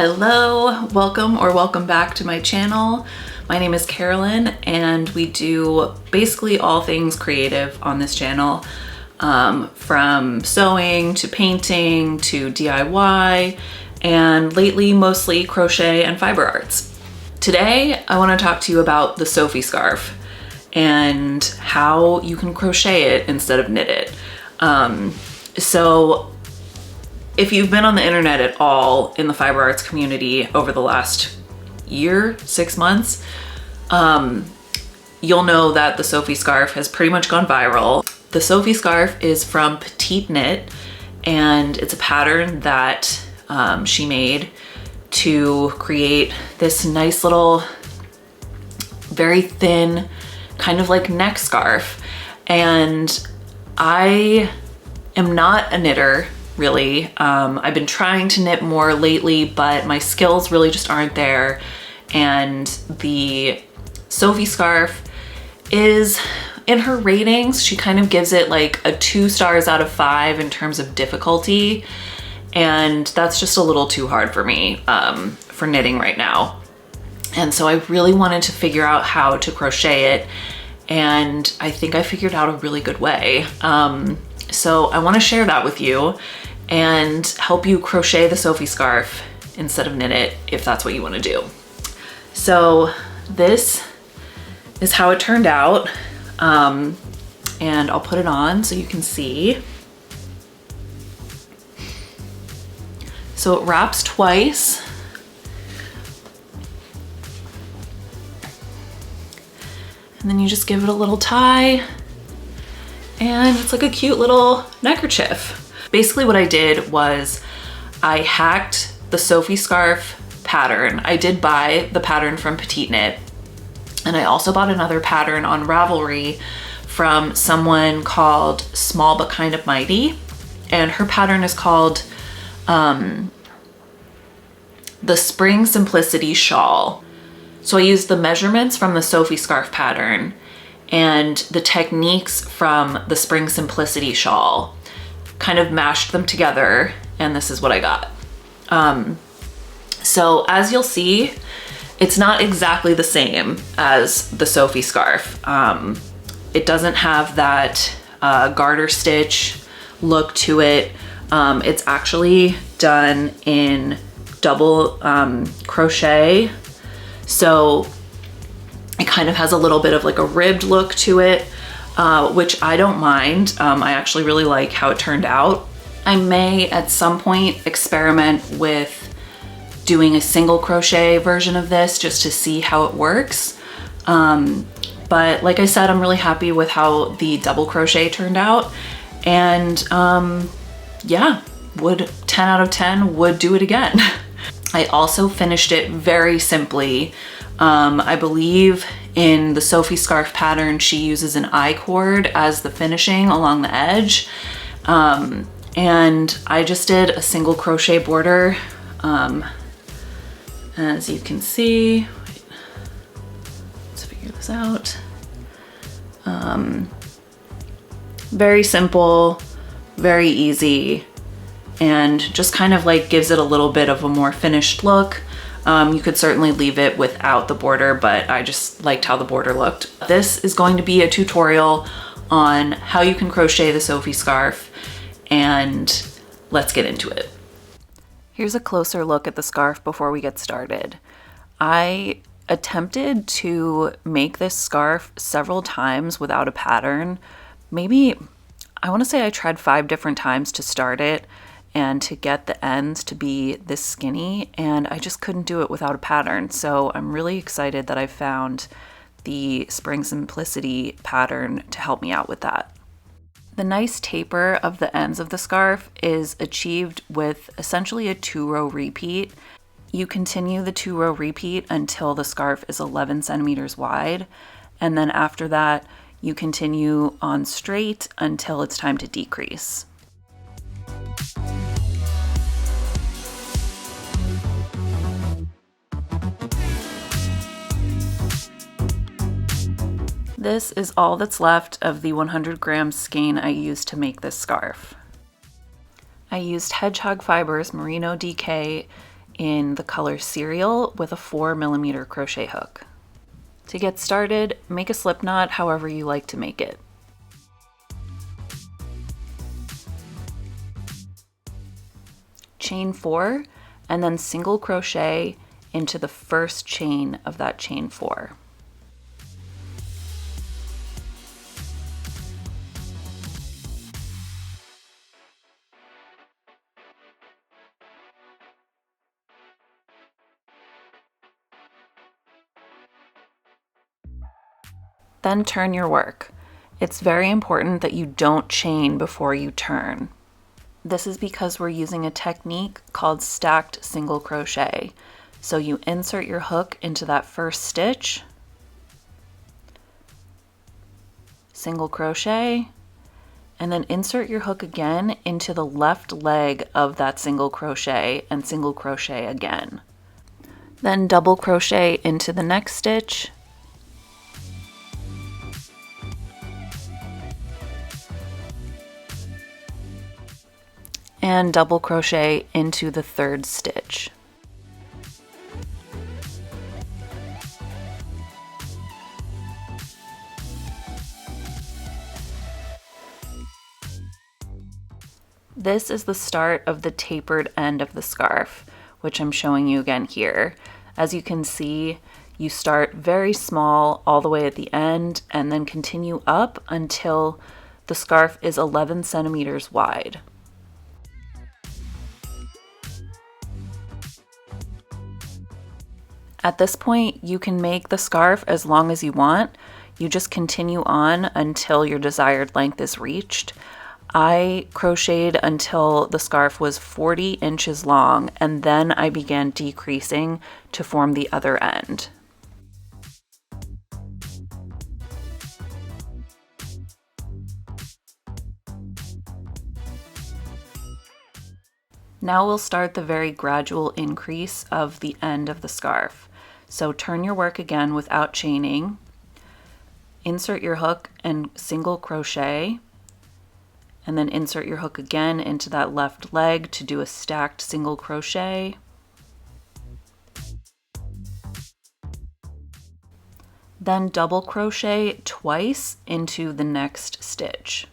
Hello, welcome back to my channel. My name is Carolyn and we do basically all things creative on this channel, from sewing to painting to DIY, and lately mostly crochet and fiber arts. Today I want to talk to you about the Sophie scarf and how you can crochet it instead of knit it. So if you've been on the internet at all in the fiber arts community over the last year, 6 months, you'll know that the Sophie scarf has pretty much gone viral. The Sophie scarf is from PetiteKnit, and it's a pattern that she made to create this nice little, very thin, kind of like neck scarf. And I am not a knitter, really. I've been trying to knit more lately, but my skills really just aren't there. And the Sophie scarf is, in her ratings, she kind of gives it like a 2 stars out of 5 in terms of difficulty. And that's just a little too hard for me for knitting right now. And so I really wanted to figure out how to crochet it. And I think I figured out a really good way. So I want to share that with you and help you crochet the Sophie scarf instead of knit it, if that's what you want to do. So this is how it turned out. And I'll put it on so you can see. So it wraps twice. And then you just give it a little tie, and it's like a cute little neckerchief. Basically what I did was I hacked the Sophie scarf pattern. I did buy the pattern from PetiteKnit, and I also bought another pattern on Ravelry from someone called Small But Kind of Mighty, and her pattern is called the Spring Simplicity Shawl. So I used the measurements from the Sophie scarf pattern and the techniques from the Spring Simplicity Shawl, kind of mashed them together, and this is what I got. So as you'll see, it's not exactly the same as the Sophie scarf. It doesn't have that garter stitch look to it. It's actually done in double crochet. So it kind of has a little bit of like a ribbed look to it, which I don't mind. I actually really like how it turned out. I may at some point experiment with doing a single crochet version of this just to see how it works. But like I said, I'm really happy with how the double crochet turned out. And yeah, 10 out of 10 would do it again. I also finished it very simply. I believe in the Sophie scarf pattern, she uses an I-cord as the finishing along the edge. And I just did a single crochet border. As you can see, wait, let's figure this out. Very simple, very easy, and just kind of like gives it a little bit of a more finished look. You could certainly leave it without the border, but I just liked how the border looked. This is going to be a tutorial on how you can crochet the Sophie scarf, and let's get into it. Here's a closer look at the scarf before we get started. I attempted to make this scarf several times without a pattern. Maybe, I want to say I tried 5 different times to start it and to get the ends to be this skinny, and I just couldn't do it without a pattern. So I'm really excited that I found the Spring Simplicity pattern to help me out with that. The nice taper of the ends of the scarf is achieved with essentially a 2-row repeat. You continue the 2-row repeat until the scarf is 11 centimeters wide, and then after that you continue on straight until it's time to decrease. This is all that's left of the 100-gram skein I used to make this scarf. I used Hedgehog Fibres Merino DK in the color Cereal with a 4mm crochet hook. To get started, make a slip knot however you like to make it. Chain 4 and then single crochet into the first chain of that chain 4. Then turn your work. It's very important that you don't chain before you turn. This is because we're using a technique called stacked single crochet. So you insert your hook into that first stitch, single crochet, and then insert your hook again into the left leg of that single crochet and single crochet again. Then double crochet into the next stitch, and double crochet into the third stitch. This is the start of the tapered end of the scarf, which I'm showing you again here. As you can see, you start very small all the way at the end and then continue up until the scarf is 11 centimeters wide. At this point, you can make the scarf as long as you want. You just continue on until your desired length is reached. I crocheted until the scarf was 40 inches long, and then I began decreasing to form the other end. Now we'll start the very gradual increase of the end of the scarf. So turn your work again without chaining, insert your hook and single crochet, and then insert your hook again into that left leg to do a stacked single crochet. Then double crochet twice into the next stitch.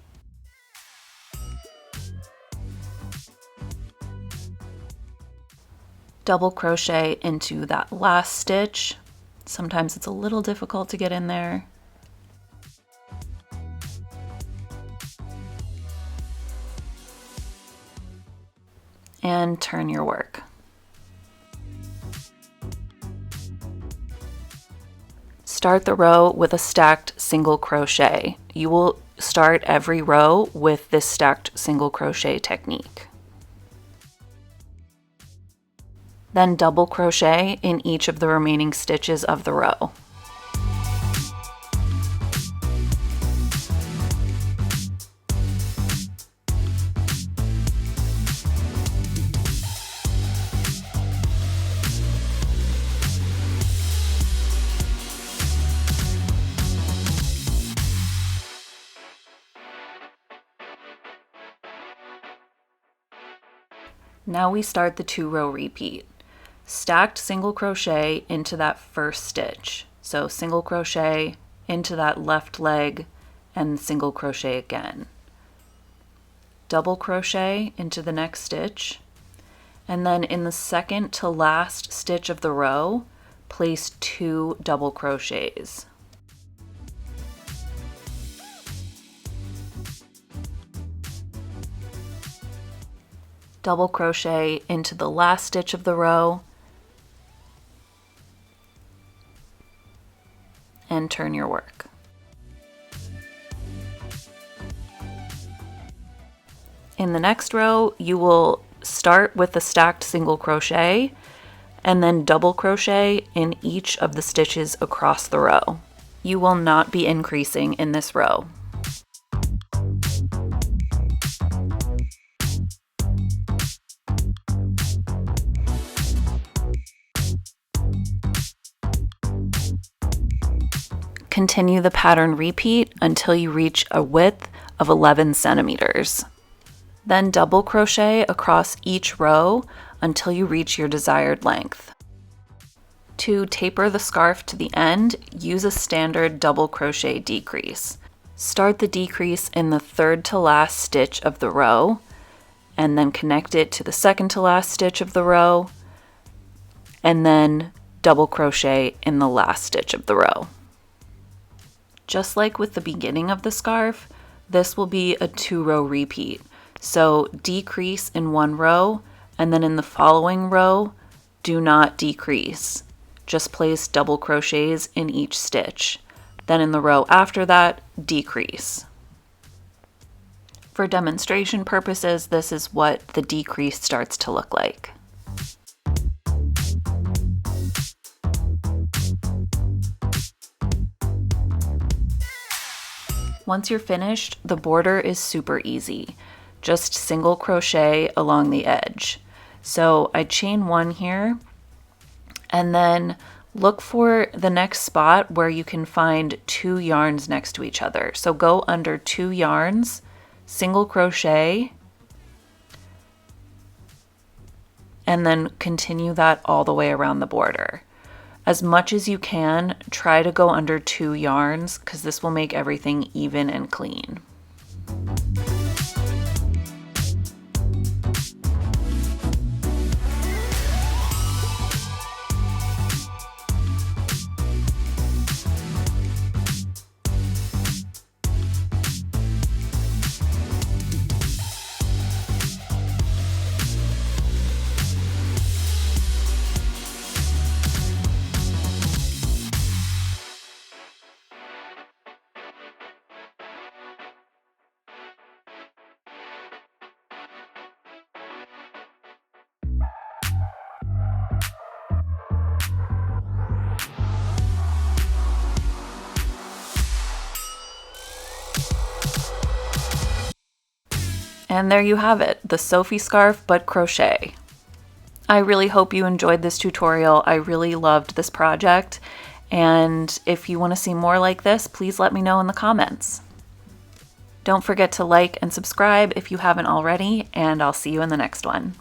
Double crochet into that last stitch. Sometimes it's a little difficult to get in there. And turn your work. Start the row with a stacked single crochet. You will start every row with this stacked single crochet technique. Then double crochet in each of the remaining stitches of the row. Now we start the 2-row repeat. Stacked single crochet into that first stitch. So single crochet into that left leg and single crochet again. Double crochet into the next stitch. And then in the second to last stitch of the row, place 2 double crochets. Double crochet into the last stitch of the row and turn your work. In the next row, you will start with the stacked single crochet and then double crochet in each of the stitches across the row. You will not be increasing in this row. Continue the pattern repeat until you reach a width of 11 centimeters. Then double crochet across each row until you reach your desired length. To taper the scarf to the end, use a standard double crochet decrease. Start the decrease in the third to last stitch of the row, and then connect it to the second to last stitch of the row, and then double crochet in the last stitch of the row. Just like with the beginning of the scarf, this will be a 2-row repeat. So decrease in one row, and then in the following row, do not decrease. Just place double crochets in each stitch. Then in the row after that, decrease. For demonstration purposes, this is what the decrease starts to look like. Once you're finished, the border is super easy. Just single crochet along the edge. So I chain 1 here, and then look for the next spot where you can find 2 yarns next to each other. So go under 2 yarns, single crochet, and then continue that all the way around the border. As much as you can, try to go under 2 yarns because this will make everything even and clean. And there you have it, the Sophie scarf, but crochet. I really hope you enjoyed this tutorial. I really loved this project. And if you want to see more like this, please let me know in the comments. Don't forget to like and subscribe if you haven't already, and I'll see you in the next one.